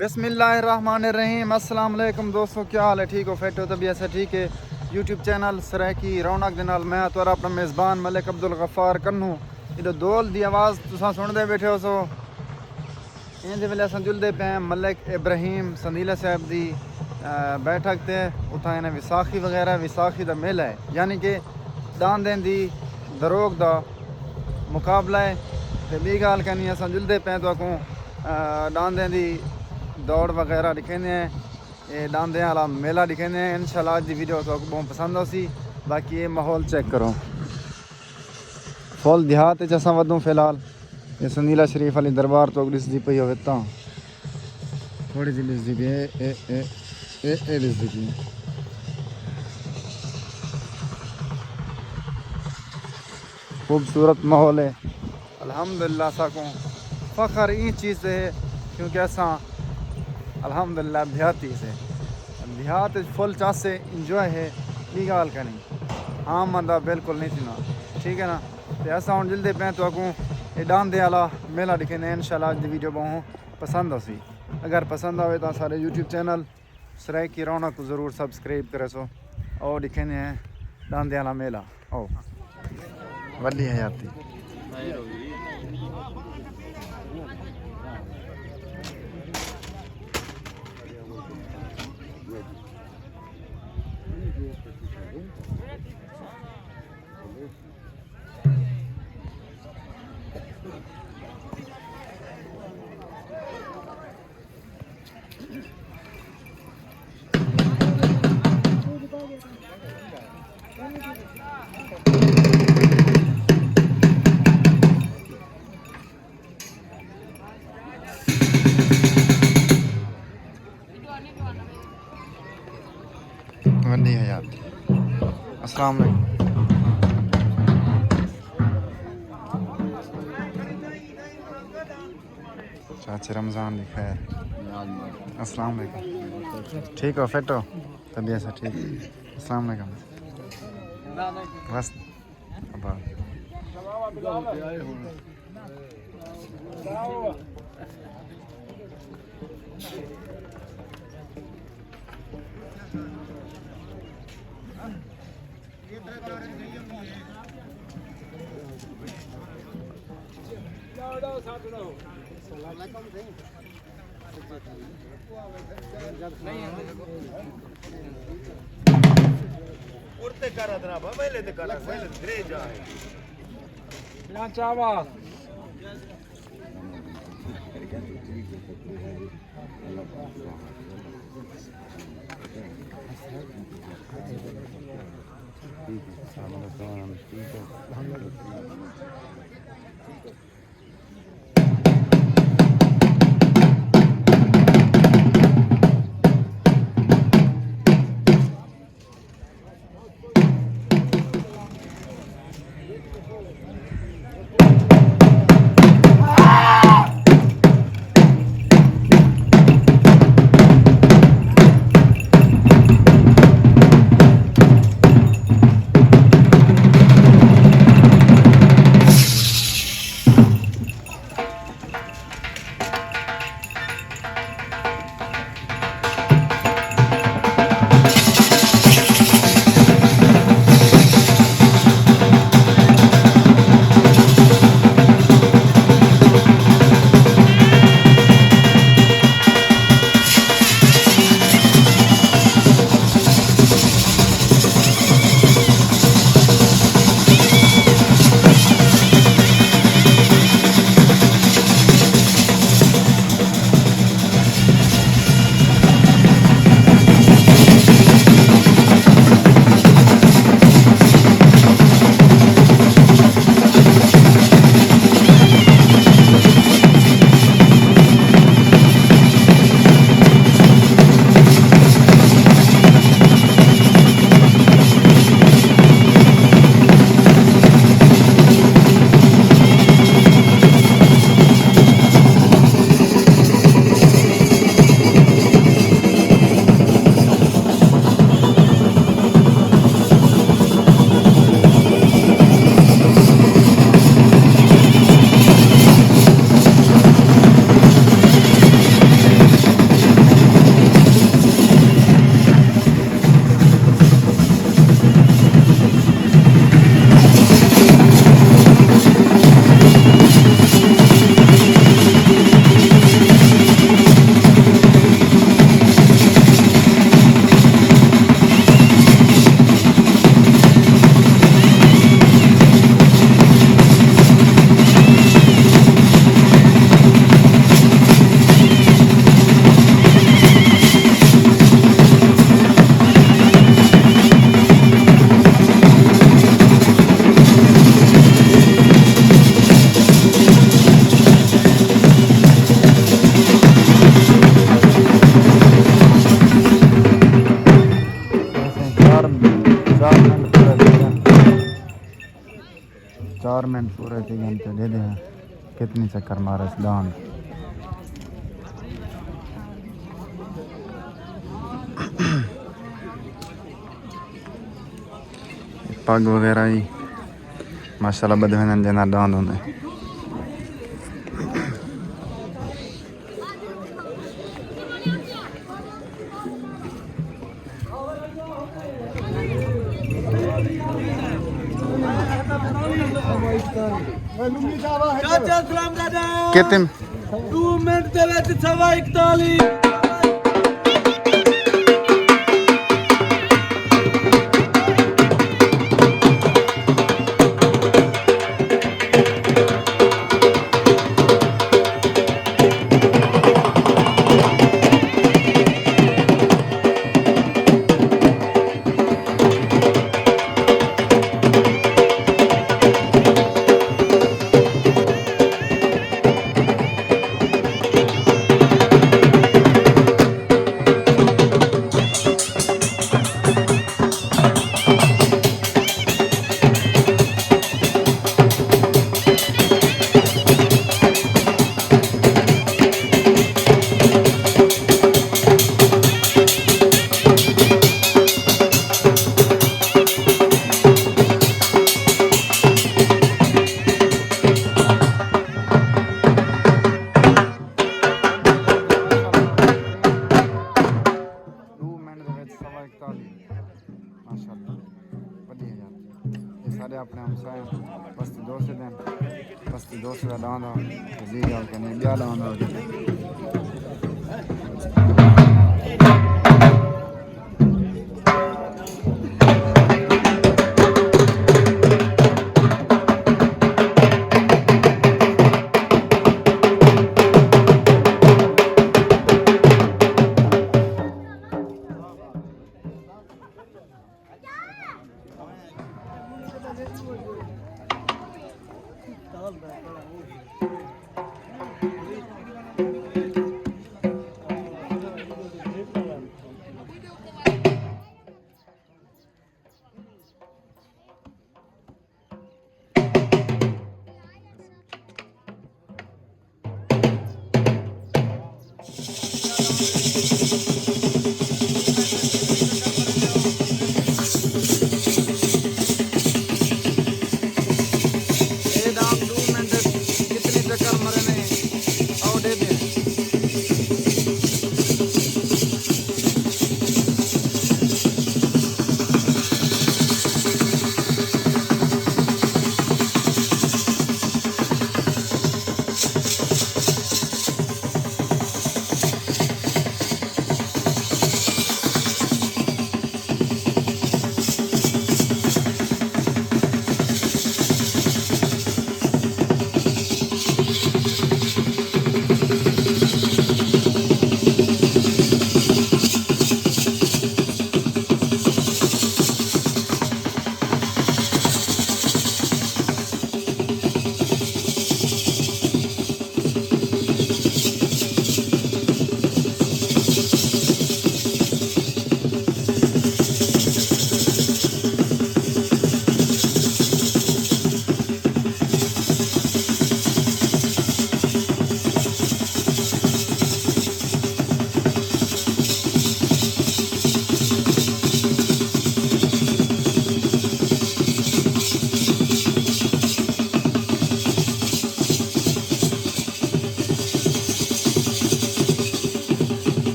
बिस्मिल्लाहिर्रहमानिर्रहीम। अस्सलाम वालेकुम दोस्तों, क्या हाल है? ठीक हो? फिट हो? तबीयत से ठीक है? यूट्यूब चैनल सराकी रौनक दे नाल मैं तुहारा अपना मेज़बान मलिक अब्दुल गफ्फार कन्नू जो दोल दी आवाज़ तुसां सुनदे बैठे हो सो इंदे वेले असां जुलदे पे मलिक इब्राहिम संदीला साहब दी बैठक ते। उत्थां इन्हें विसाखी वगैरह विसाखी दा मेला है, यानी कि दांदें दी दरोग दा मुकाबला है। ते बी गल कहनी असां जुलदे पे तो अगों दांदें दी दौड़ वगैरह दिखेंदे हैं, ये दांदें वाला मेला दिखेंदे हैं। इंशाल्लाह अज दी वीडियो तो बहुत पसंद होसी। बाकी ये माहौल चेक करो, फुल देहात च असां वधूं फिलहाल। ये संदीला शरीफ वाली दरबार तो दिसदी पई होवे तां थोड़ी जी दिसदी पई ए दिसदी पई। खूबसूरत माहौल है अल्हम्दुलिल्लाह। साको फ़ख्र ई चीज़ से है क्योंकि असां अल्हम्दुलिल्लाह देहाती से देहात फुल चास से इंजॉय है। की गाल करनी आम बंदा बिल्कुल नहीं सुना, ठीक है ना। तो असां हम जल्दी पे तो अगूँ ये दांदे वाला मेला दिखेंदे। इंशाल्लाह अज दी वीडियो बहुत पसंद होसी। अगर पसंद आवे तो सारे यूट्यूब चैनल सराकी रौनक को ज़रूर सब्सक्राइब करे सो। और दिखेंदे हैं दांदे वाला मेला ओ वड्डी हयाती। वड्डी हयाती। अस्सलाम वालेकुम। चाचे रमज़ान की खैर। अस्सलाम वालेकुम। ठीक हो? फिट हो? तबीयत से ठीक? अस्सलाम वालेकुम। बस उरते करा दना पहले ते करा पहले घरे जाए ना चावा रिक्वायरमेंट पूरे 3 घंटे दे दे कितनी चक्कर मारे इस दान पग वगैरह ही माशाल्लाह बदे वञनि जना दान होंदे चाचा सलाम दादा कितने 2 मिनट दे विच 41 माशाल्लाह बढ़िया यार ये सारे अपने हमसाए बस्ती दोस्त दिन बस्ती दोस्त का डांदा जी जाओ के नहीं ब्याह डांदा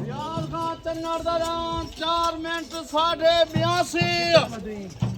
यार का चन्नड़ दा 4 मिनट 82